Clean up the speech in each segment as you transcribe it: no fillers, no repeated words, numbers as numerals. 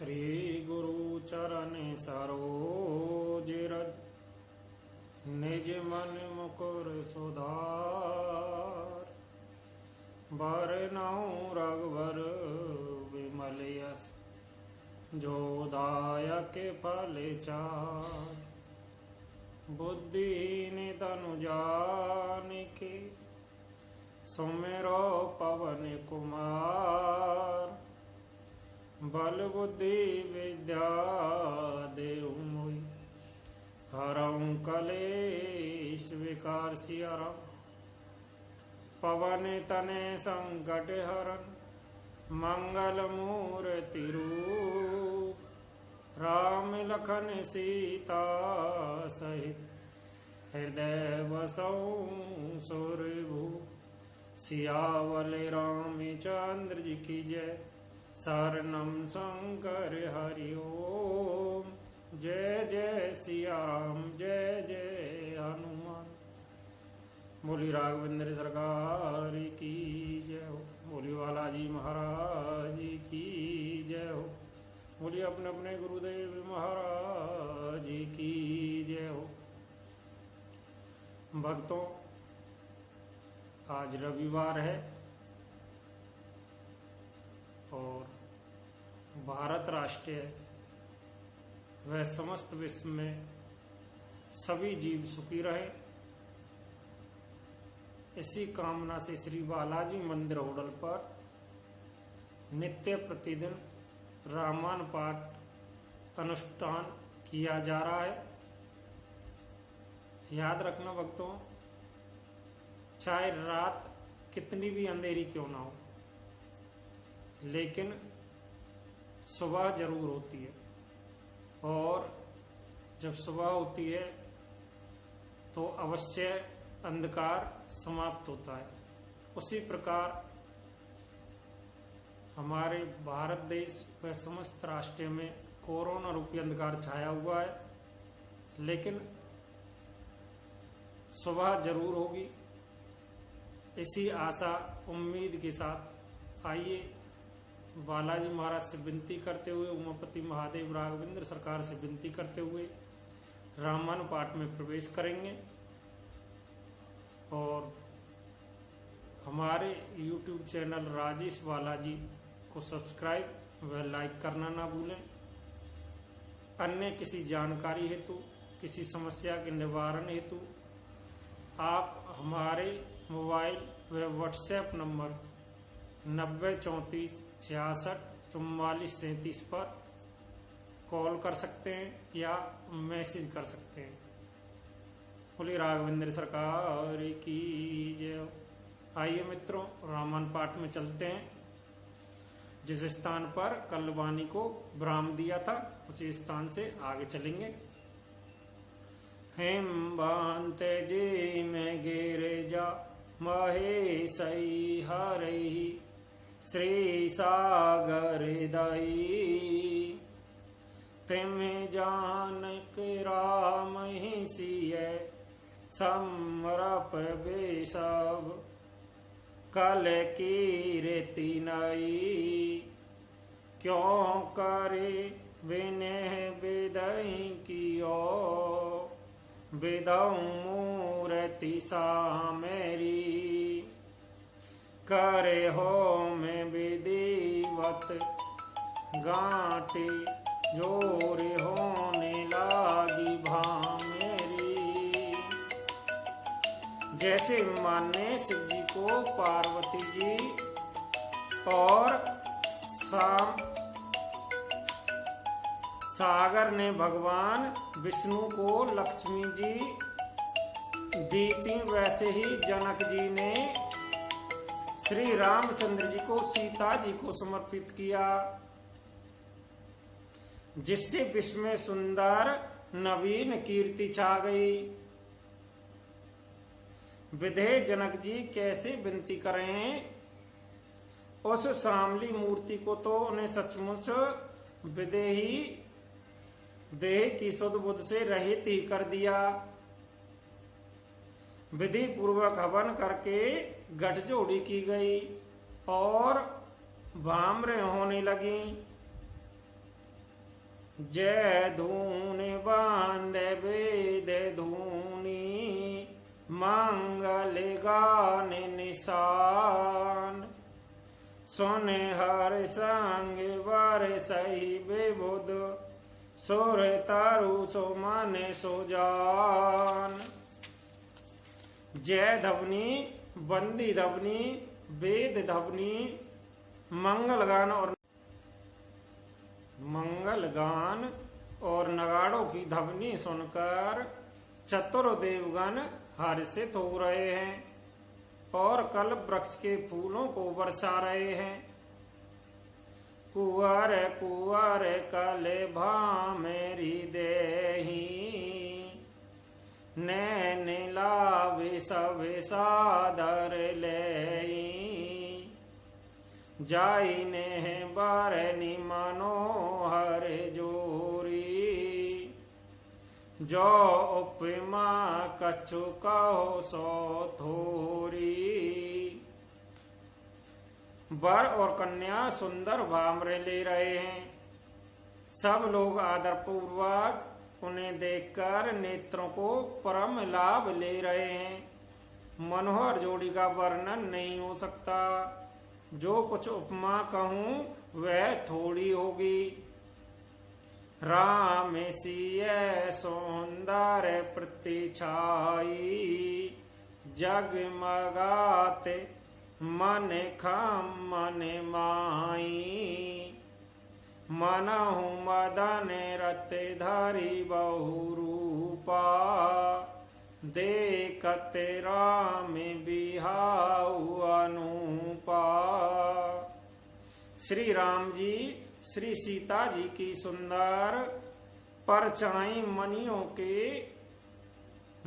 श्री गुरु चरण सरोज रज निज मन मुकुर सुधार। बरनउँ रघुवर विमल यस जो दायक फल चार। बुद्धिहीन तनु जानिके सुमिरो पवन कुमार। बल बुद्धि विद्या देहु मोहि हरऊँ कलेश विकार। सियाराम। पवन तने संकट हरन मंगल मूर्ति रूप। राम लखन सीता सहित हृदय बसऊँ सुरभूप। सियावल रामचंद्र जी की जय। शरणम शंकर हरि ओम। जय जय सिया राम जय जय हनुमान। बोली राघवेंद्र सरकार की जय हो। बोली बालाजी महाराज की जय हो। बोली अपने अपने गुरुदेव महाराज की जय हो। भक्तों, आज रविवार है और भारत राष्ट्र व समस्त विश्व में सभी जीव सुखी रहे, इसी कामना से श्री बालाजी मंदिर होटल पर नित्य प्रतिदिन रामायण पाठ अनुष्ठान किया जा रहा है। याद रखना भक्तों, चाहे रात कितनी भी अंधेरी क्यों ना हो, लेकिन सुबह जरूर होती है। और जब सुबह होती है तो अवश्य अंधकार समाप्त होता है। उसी प्रकार हमारे भारत देश व समस्त राष्ट्र में कोरोना रूपी अंधकार छाया हुआ है, लेकिन सुबह जरूर होगी, इसी आशा उम्मीद के साथ आइए बालाजी महाराज से विनती करते हुए, उमापति महादेव राघवेंद्र सरकार से विनती करते हुए रामायण पाठ में प्रवेश करेंगे। और हमारे YouTube चैनल राजेश बालाजी को सब्सक्राइब व लाइक करना ना भूलें। अन्य किसी जानकारी हेतु, किसी समस्या के निवारण हेतु आप हमारे मोबाइल व व्हाट्सएप नंबर 9034664437 पर कॉल कर सकते हैं या मैसेज कर सकते हैं। बोली राघवेंद्र सरकार की जय। आइए मित्रों, रामायण पाठ में चलते हैं। जिस स्थान पर कल वाणी को विराम दिया था उसी स्थान से आगे चलेंगे। हेमंत जी में गिरिजा महेशई हरई श्री सागर दई। तिम जानक राम ही सिय समरप बेसब कल कीर्ति नई। क्यों करे विनय विदई कियो विदऊ मूर्ति सा मेरी। करे हो में विधिवत गांठी जोर होने लागी भामेरी। जैसे माने शिव जी को पार्वती जी और सागर ने भगवान विष्णु को लक्ष्मी जी दी थी, वैसे ही जनक जी ने श्री रामचंद्र जी को सीता जी को समर्पित किया, जिससे विश्व में सुंदर नवीन कीर्ति छा गई। विधे जनक जी कैसे विनती करें, उस सामली मूर्ति को तो उन्हें सचमुच विदेही देह की सुध बुद्ध से रहित ही कर दिया। विधि पूर्वक हवन करके गठजोड़ी की गई और भाम्र होने लगी। जय धूनि बांधे वेद धूनि मंगल गान निशान सुन हर संग वर सही विबुध सुर तारु सो मन सो जान। जय ध्वनि बंदी ध्वनि वेद ध्वनि मंगल गान और नगाड़ों की ध्वनि सुनकर चतुर देवगण हर्षित हो रहे हैं और कल्प वृक्ष के फूलों को बरसा रहे हैं। कुंवर कुंवर कले भामेरी देही नैन लावे सवे सादर लेई जाई ने बारनी मनोहर जोरी जो उपमा कछु कहो सो थोरी। वर और कन्या सुंदर भामरे ले रहे हैं। सब लोग आदर पूर्वक उन्हें देखकर नेत्रों को परम लाभ ले रहे हैं। मनोहर जोड़ी का वर्णन नहीं हो सकता। जो कुछ उपमा कहूं वह थोड़ी होगी। राम सिय सौंदर प्रतिछाई जगमगाते मन खम मन माई मनहु मदन रत धरि बहुरूपा देखत राम बिहाऊ अनुपा। श्री राम जी श्री सीता जी की सुंदर परछाई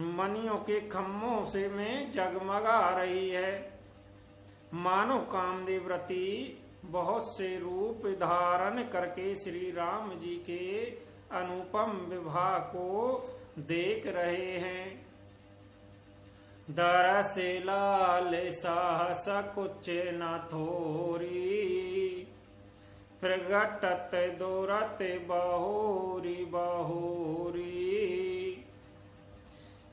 मणियों के खम्भों से में जगमगा रही है। मानो कामदेव व्रती बहुत से रूप धारण करके श्री राम जी के अनुपम विवाह को देख रहे हैं। दरस लाल साहस कुछ न थोरी प्रगटत दोरत बहोरी बहोरी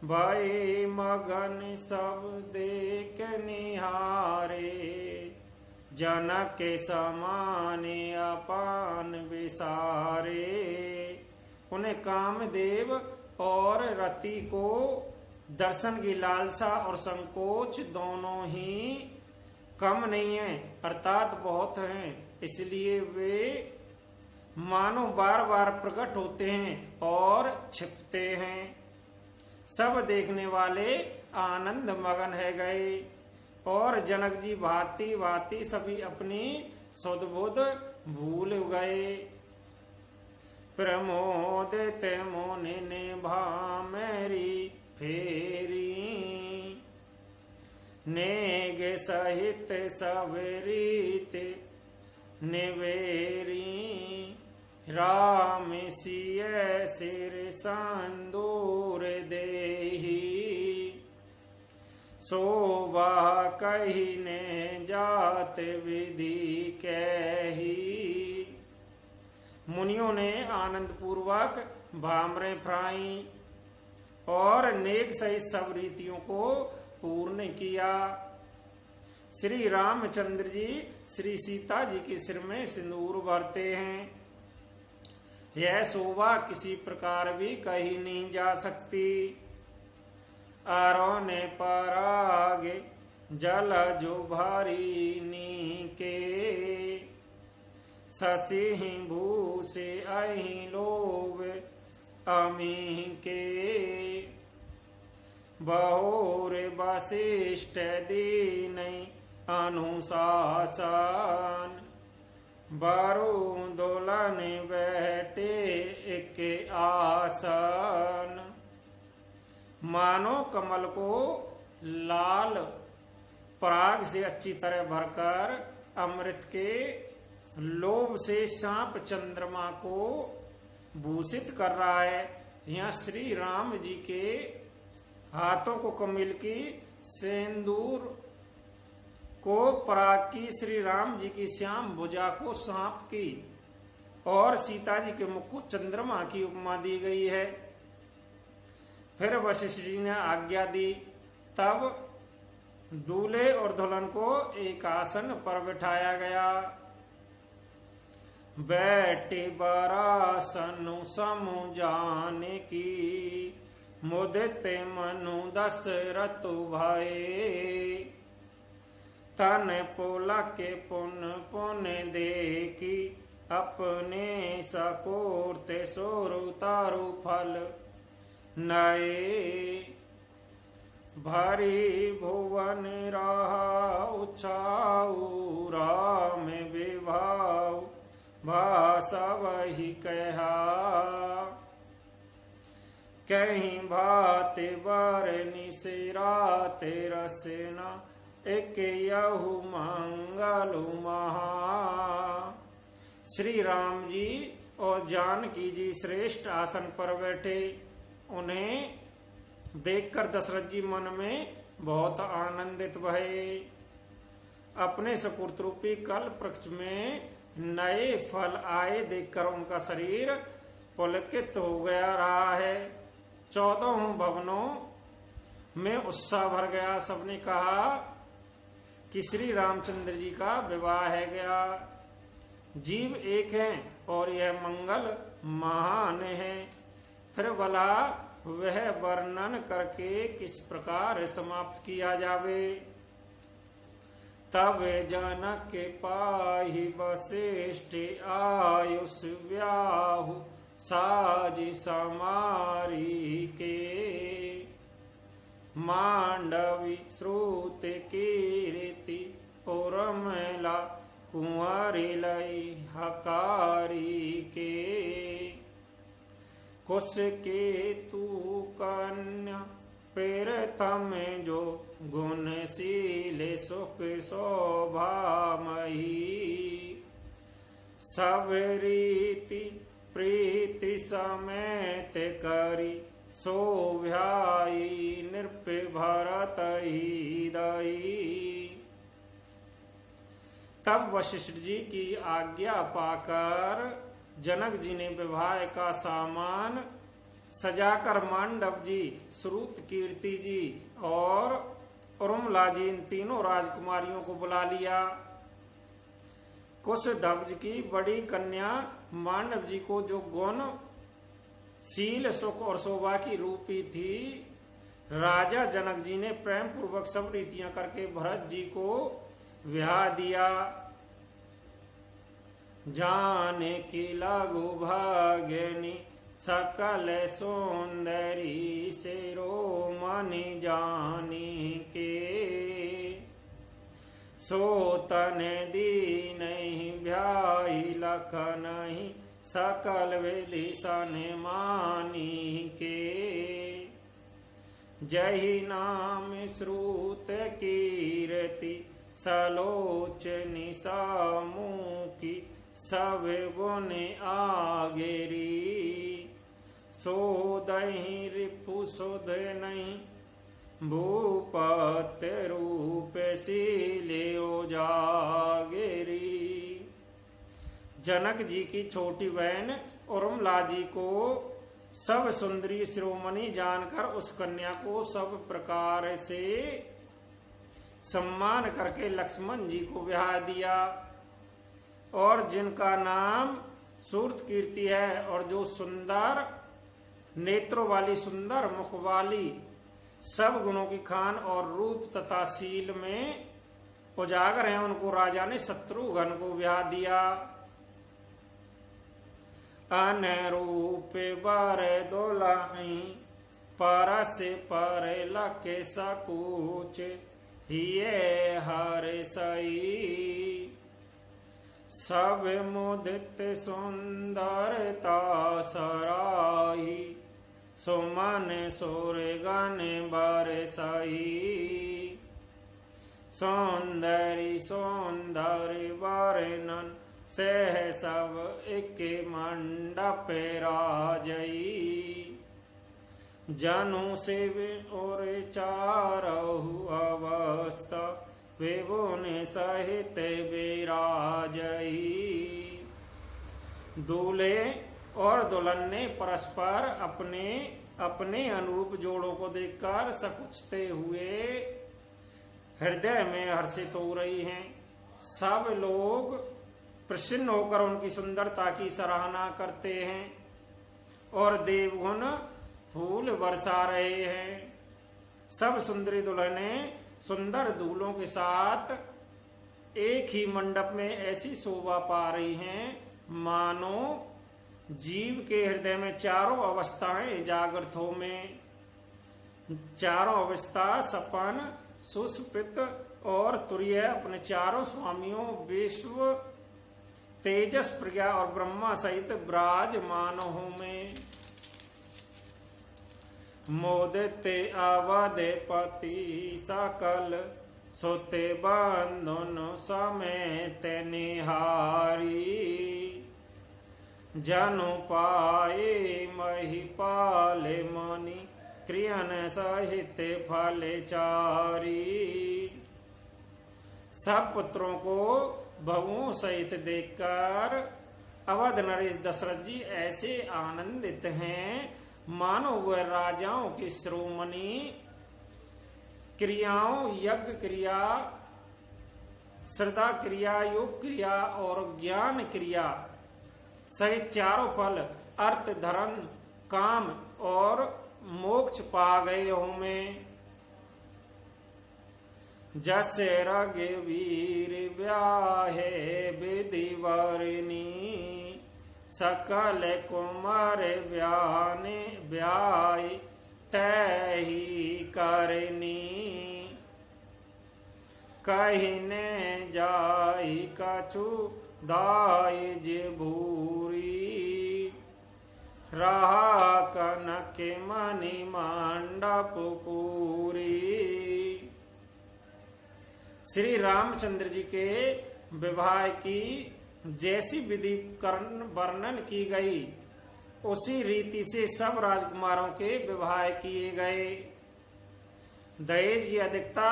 भय मगन सब देख निहारे जनक समान अपान विसारे। उन्हें कामदेव और रति को दर्शन की लालसा और संकोच दोनों ही कम नहीं है अर्थात बहुत हैं। इसलिए वे मानो बार बार प्रकट होते हैं और छिपते हैं। सब देखने वाले आनंद मगन है गए और जनक जी भांति भांति सभी अपनी सुध-बुध भूल गए। प्रमोदित मुनि ने भामेरी फेरी नेग सहित सब रीत निवेरी राम सिय सिर संदूर देही शोभा कहीने जात विधि कही। मुनियों ने आनंद पूर्वक भामरे फराई और नेक सहित सब रीतियों को पूर्ण किया। श्री रामचंद्र जी श्री सीता जी के सिर में सिंदूर भरते हैं। यह शोभा किसी प्रकार भी कही नहीं जा सकती। आरोने पराग जल जो भारी नीके शशि भूषे अहि लोभ अमी के बहुर वशिष्ठ दीन अनुशासन बरुदोलन बैठे एक आसन। मानो कमल को लाल पराग से अच्छी तरह भरकर अमृत के लोभ से सांप चंद्रमा को भूषित कर रहा है। यहाँ श्री राम जी के हाथों को कमल की सिंदूर को पराग की, श्री राम जी की श्याम भुजा को सांप की और सीता जी के मुख को चंद्रमा की उपमा दी गई है। फिर वशिष्ठ जी ने आज्ञा दी, तब दूल्हे और दुल्हन को एक आसन पर बिठाया गया। बैठे बरासनु समु जाने की, मुदित मनु दशरथ भये। तन पुलक पुन पुन देखी, अपने सकोरते सोरु तारु फल नए। भरी भुवन रहा उछाऊ, राम विभाऊ भाषा वही कहा। कहीं भात बरनी से रात रसना, एक यहु मंगल महा। श्री राम जी और जानकी जी श्रेष्ठ आसन पर बैठे। उन्हें देखकर दशरथ जी मन में बहुत आनंदित भये। अपने सकुर्त रूपी कल वृक्ष में नए फल आए देखकर उनका शरीर पुलकित हो गया रहा है। 14 भवनों में उत्साह भर गया। सबने कहा कि श्री रामचंद्र जी का विवाह है गया। जीव एक हैं और यह मंगल महान है। फिर भला वह वर्णन करके किस प्रकार समाप्त किया जावे। तब जनक के पाहि वशिष्ठ आयुष व्याहु, साज समारी के। मांडवी श्रुत कीर्ति उर्मिला, कुंवरी लई हकारी के। कुश के तू कन्या प्रथम जो, गुणशील सुख शोभा मही। सब रीति प्रीति समेत करी, शोभ्याई नृप भरत ही दई। तब वशिष्ठ जी की आज्ञा पाकर जनक जी ने विवाह का सामान सजाकर मांडव जी, श्रुत कीर्ति जी और उर्मिला जी, इन तीनों राजकुमारियों को बुला लिया। कुश ध्वज की बड़ी कन्या मांडव जी को, जो गुण शील सुख और शोभा की रूपी थी, राजा जनक जी ने प्रेम पूर्वक सब रीतियां करके भरत जी को ब्याह दिया। जाने की लागू भाग्यनी, सकल सौंदरी से रोमनि जानी के। सोतन दी नहीं ब्याही लख नहीं, सकल विधि सन मानी के। जही नाम श्रुत कीर्ति, सलोचनी सामुखी, सब गुण आगेरी। सोदहि रिपु सुध नहीं, भूपत रूप शीले जागेरी। जनक जी की छोटी बहन उर्मिला जी को सब सुंदरी शिरोमणि जानकर उस कन्या को सब प्रकार से सम्मान करके लक्ष्मण जी को ब्याह दिया। और जिनका नाम सूर्त कीर्ति है और जो सुंदर नेत्रों वाली, सुंदर मुख वाली, सब गुणों की खान और रूप तथा शील में उजागर हैं, उनको राजा ने शत्रुघ्न को ब्याह दिया। अनरूप बर दोलाही, परस पर लके सकुच, हिये हर सई। सब मुदित सुंदरता सराही, सुमन सुरगन बरसई। सौंदर्य सौंदर्य वर्णन, सह सब एक मंडप राजई। जनु शिव और चारहु अवस्था, विभुन सहित विराजई। दूल्हे और दुल्हन ने परस्पर अपने अपने अनुरूप जोड़ों को देखकर सकुचते हुए हृदय में हर्षित हो रही हैं। सब लोग प्रसन्न होकर उनकी सुंदरता की सराहना करते हैं और देवगुण फूल बरसा रहे हैं। सब सुंदरी दुल्हनें सुंदर दूल्हों के साथ एक ही मंडप में ऐसी शोभा पा रही हैं मानो जीव के हृदय में चारों अवस्थाएं जागृत हो में। चारों अवस्था सपन, सुषुप्त और तुरीय अपने चारों स्वामियों विश्व, तेजस, प्रज्ञा और ब्रह्मा सहित विराजमान हो में। मोदिते अवधपति सकल सोते बंधन समेत निहारी। जनु पाए महिपाले मणि क्रियन सहित फले चारी। सब पुत्रों को बहुओं सहित देखकर अवध नरेश दशरथ जी ऐसे आनंदित हैं मानो वह राजाओं की श्रोमणी क्रियाओं, यज्ञ क्रिया, श्रद्धा क्रिया, योग क्रिया और ज्ञान क्रिया सहित चारों फल अर्थ, धर्म, काम और मोक्ष पा गए हो में। जसे रघुवीर ब्याहे विधि वरनी सकल कुमार ब्याने ब्याय तही करनी। कहने जाई कछु दाय जे भूरी रहा कनक मणि मंडप पूरी। श्री रामचंद्र जी के विवाह की जैसी विधि वर्णन की गई उसी रीति से सब राजकुमारों के विवाह किए गए। दहेज की अधिकता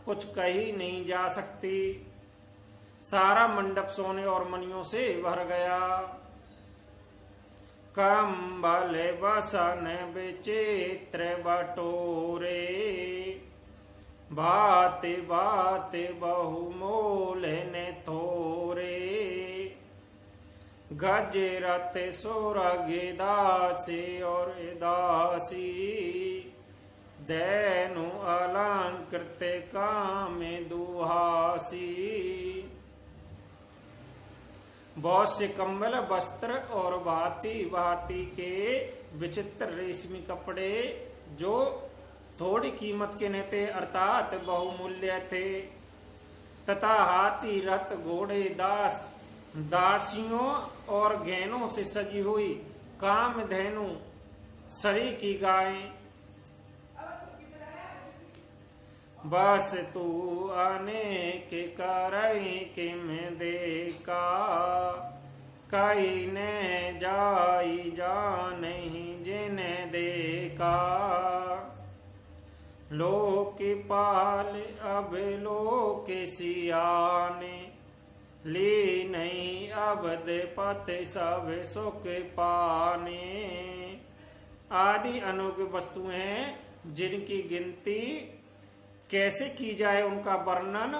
कुछ कही नहीं जा सकती। सारा मंडप सोने और मणियों से भर गया। कंबल बसन विचित्र बटोरे भाते भाते बहुमोल ने थोरे। गजरत सुरग दासी और दासी दैनु अलंकृत काम दुहासी। बहुत से कंबल, वस्त्र और भांति भांति के विचित्र रेशमी कपड़े जो थोड़ी कीमत के न थे अर्थात बहुमूल्य थे, तथा हाथी, रथ, घोड़े, दास, दासियों और गहनों से सजी हुई कामधेनु, सरी की गायें। बस तू अनेक करई किम देखा कई ने जाई जानहि जिने देखा। लोक पाल अब लोक सियाने ली नहीं अबद पति सब सुख पाने। आदि अनोख वस्तुएं हैं जिनकी गिनती कैसे की जाए उनका वर्णन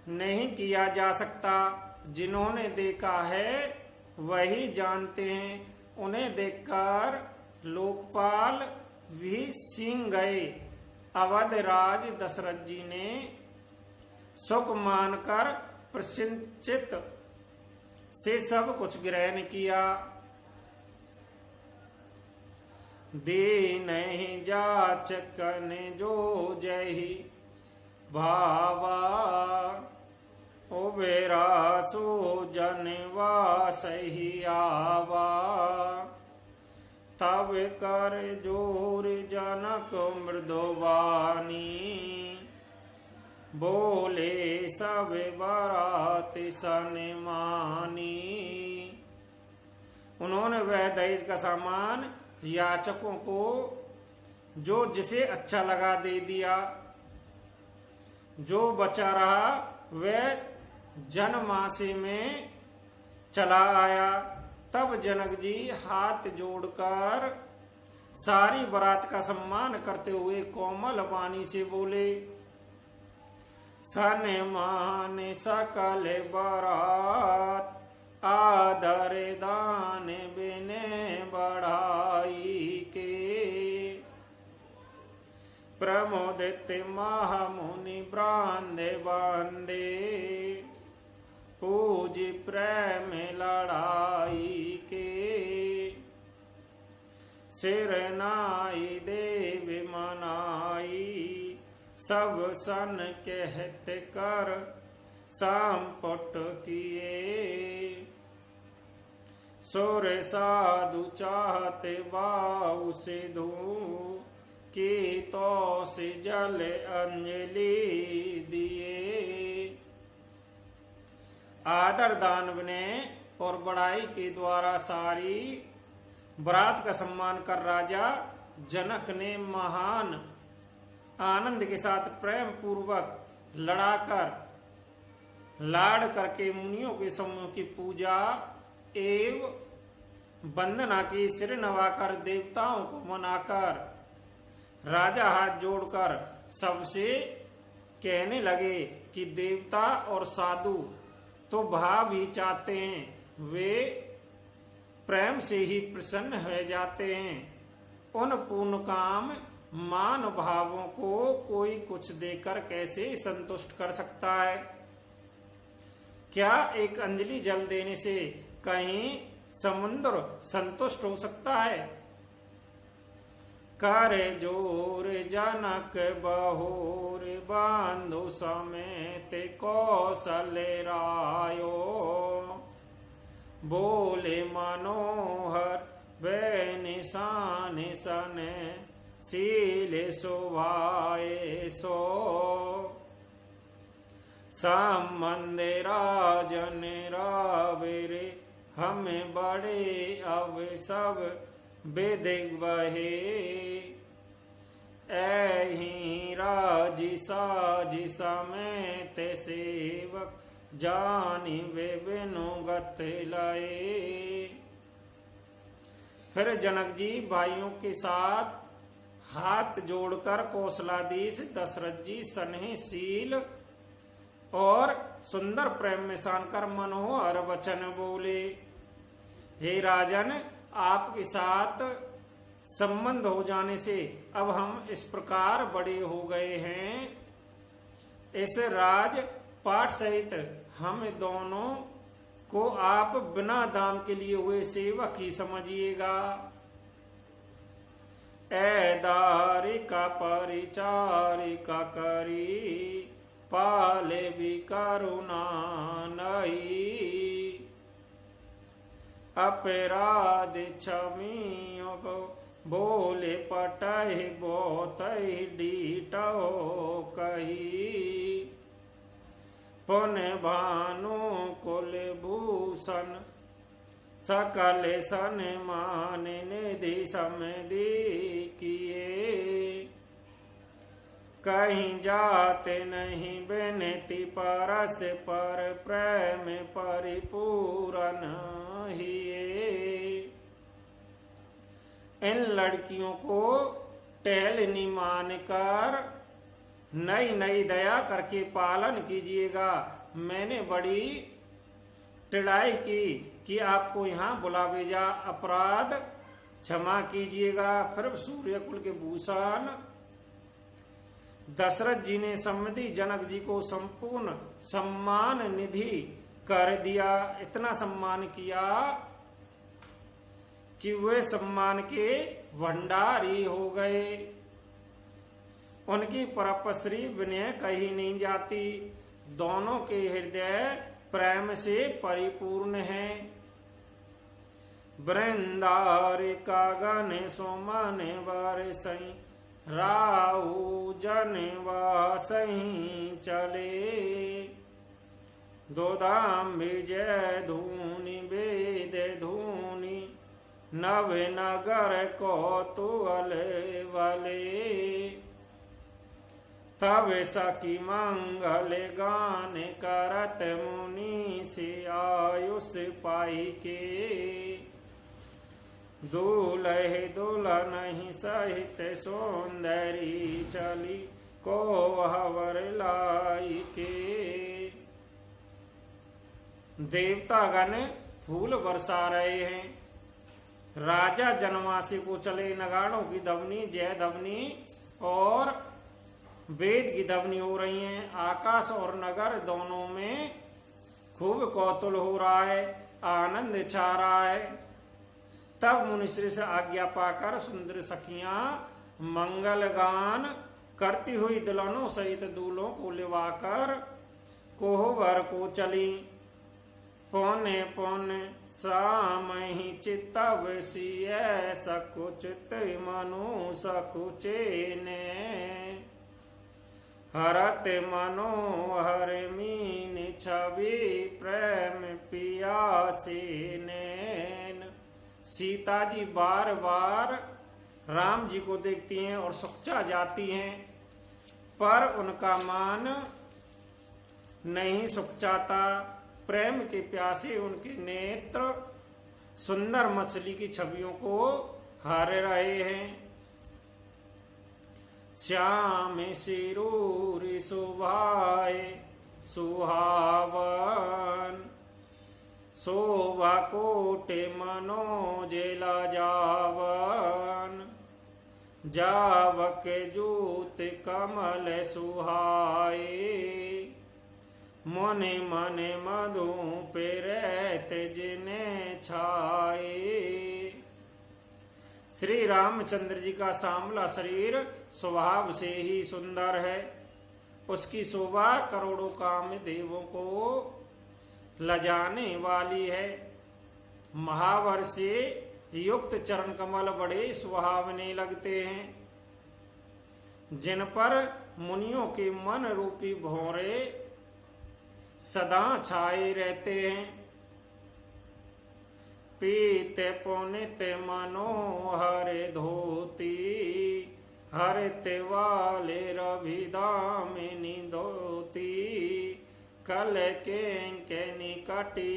नहीं किया जा सकता। जिन्होंने देखा है वही जानते हैं। उन्हें देखकर लोकपाल भी सींग गए। अवध राज दशरथ जी ने सुख मानकर प्रसन्नचित से सब कुछ ग्रहण किया। दीन जाचकन जो जही भावा उबेरा सो जनवा सही आवा। तब कर जोर जनक मृदुवानी बोले सब बारात सनमानी। उन्होंने वह दहेज का सामान याचकों को जो जिसे अच्छा लगा दे दिया। जो बचा रहा वह जनमासे में चला आया। तब जनक जी हाथ जोड़कर सारी बारात का सम्मान करते हुए कोमल वाणी से बोले, सन मान सकल बारात आदर दान बिने बढ़ाई के, प्रमोदित महामुनि ब्रांदे बांदे पूज प्रेम लड़ाई के, सिर नाई देव मनाई सब सन कहत कर संपट किए, सुर साधु चाहते बाऊ से धू की तो से जल अंजलि दिए। आदर दान विनय और बड़ाई के द्वारा सारी बारात का सम्मान कर राजा जनक ने महान आनंद के साथ प्रेम पूर्वक लड़ाकर लाड़ करके मुनियों के समूह की पूजा एवं वंदना की सिर नवाकर देवताओं को मनाकर राजा हाथ जोड़कर सबसे कहने लगे कि देवता और साधु तो भाव ही चाहते हैं, वे प्रेम से ही प्रसन्न हो जाते हैं। उन पूर्ण काम मान भावों को कोई कुछ देकर कैसे संतुष्ट कर सकता है? क्या एक अंजलि जल देने से कहीं समुद्र संतुष्ट हो सकता है? करे जोर जनक बहोर बांधु समेत कौशले रायो, बोले मनोहर वे निशान सने सीले शोभाए सो, संबंध राजन रावेरे हमें बड़े अब सब बेदिग बहे, ऐही राजी साजी समेत सेवक जानी वे बिनु गत लाए। फिर जनक जी भाइयों के साथ हाथ जोड़कर कौशलाधीश दशरथ जी स्नेहशील और सुंदर प्रेम में सानकर मनोहर वचन बोले, हे राजन, आपके साथ संबंध हो जाने से अब हम इस प्रकार बड़े हो गए हैं, इस राज पाठ सहित हम दोनों को आप बिना दाम के लिए हुए सेवक ही समझिएगा। दारिका परिचारिका करी पाले भी करुणा नहीं, अपराध क्षमी बोले पटहि बोतहि डीटो कही, पुण्य भानु कुल भूषण सकल सन मान निधि समधि किए, कहीं जाते नहीं बेनती परस पर प्रेम परिपूर्ण हिए। इन लड़कियों को टहलनी मानकर नई नई दया करके पालन कीजिएगा। मैंने बड़ी टिड़ाई की कि आपको यहाँ बुला भेजा, अपराध क्षमा कीजिएगा। फिर सूर्य कुल के भूषण दशरथ जी ने सम्मति जनक जी को संपूर्ण सम्मान निधि कर दिया। इतना सम्मान किया कि वे सम्मान के भंडारी हो गए। उनकी परपश्री विनय कही नहीं जाती। दोनों के हृदय प्रेम से परिपूर्ण है। वृंदारिका गण सुमन बरसई राहु जन वासई चले, दोदाम विजय धूनि वेद धूनि नव नगर कौतूहल वाले। तब सखी मंगल गान करत मुनि से आयुष पाई के दूल्हे दुल्हन सहित सौंदरी चली को हवर लाई के। देवतागण फूल बरसा रहे हैं। राजा जनवासी को चले नगाड़ों की ध्वनि जय ध्वनि और वेद की ध्वनि हो रही है। आकाश और नगर दोनों में खूब कौतूहल हो रहा है, आनंद छा रहा है। तब मुनिश्री से आज्ञा पाकर सुंदर सखियां मंगल गान करती हुई दुल्हनों सहित दूल्हों को लिवाकर कोहबर को चली। पौने पौने साम ही चित्तवसी सकुचित मनु सकुचे ने हरत मनोहर मीन छवि प्रेम पियासी नैन। सीता जी बार बार राम जी को देखती हैं और सुखचा जाती हैं, पर उनका मान नहीं सुखचाता। प्रेम के प्यासे उनके नेत्र सुंदर मछली की छवियों को हार रहे हैं। श्याम शिरूर सुभाए सुहावन शोभा कोटे मनोजेला जावन जावक जूत कमल सुहाए मोने मने मधु पे रहते जिने छाए। श्री रामचंद्र जी का सांवला शरीर स्वभाव से ही सुंदर है। उसकी शोभा करोड़ों काम देवों को लजाने वाली है। महावर से युक्त चरण कमल बड़े सुहावने लगते हैं, जिन पर मुनियों के मन रूपी भौरे सदा छाए रहते हैं। पीते पुनित मनोहर धोती हरते वाले रविदामिनी धोती कल के निकटी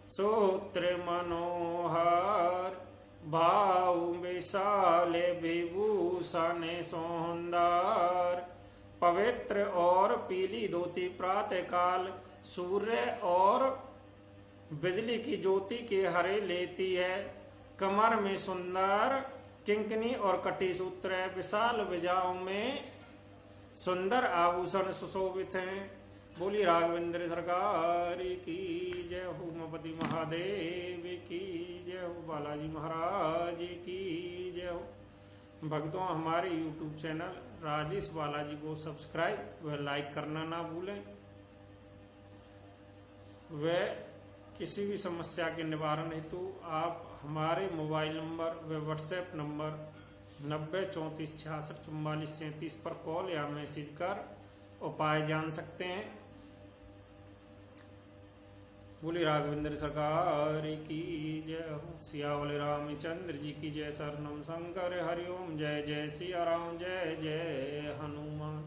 सूत्र मनोहर भाव विशाल विभूषण सौंदर। पवित्र और पीली धोती प्रातः काल सूर्य और बिजली की ज्योति के हरे लेती है। कमर में सुंदर किंकनी और कटी सूत्र है। विशाल भुजाओं में सुंदर आभूषण सुशोभित हैं। बोली राघवेंद्र सरकार की जय हो, उमापति महादेव की जय हो, बालाजी महाराज की जय हो। भक्तों, हमारे YouTube चैनल राजेश बालाजी को सब्सक्राइब व लाइक करना ना भूलें। व किसी भी समस्या के निवारण हेतु आप हमारे मोबाइल नंबर व व्हाट्सएप नंबर 90 34 66 44 37 पर कॉल या मैसेज कर उपाय जान सकते हैं। बोली राघवेंद्र सरकार की जय हो। सियावल रामचंद्र जी की जय। शरणम शंकर हरिओम। जय जय सिया राम, जय जय हनुमान।